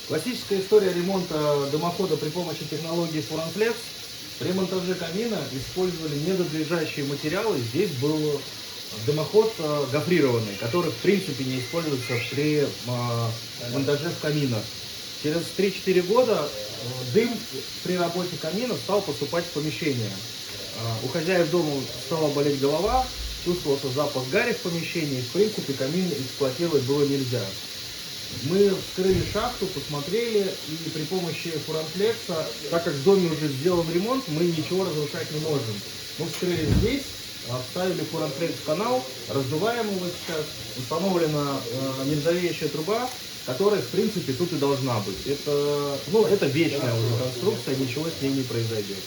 Классическая история ремонта дымохода при помощи технологии Фуранфлекс. При монтаже камина использовали ненадлежащие материалы. Здесь был дымоход гофрированный, который в принципе не используется при монтаже в каминах. Через 3-4 года дым при работе камина стал поступать в помещение. У хозяев дома стала болеть голова, чувствовался запах гари в помещении, в принципе камин эксплуатировать было нельзя. Мы вскрыли шахту, посмотрели, и при помощи Фуранфлекса, так как в доме уже сделан ремонт, мы ничего разрушать не можем. Мы вскрыли здесь, вставили Фуранфлекс в канал, раздуваем его сейчас, установлена нержавеющая труба, которая в принципе тут и должна быть. Это вечная уже конструкция, ничего с ней не произойдет.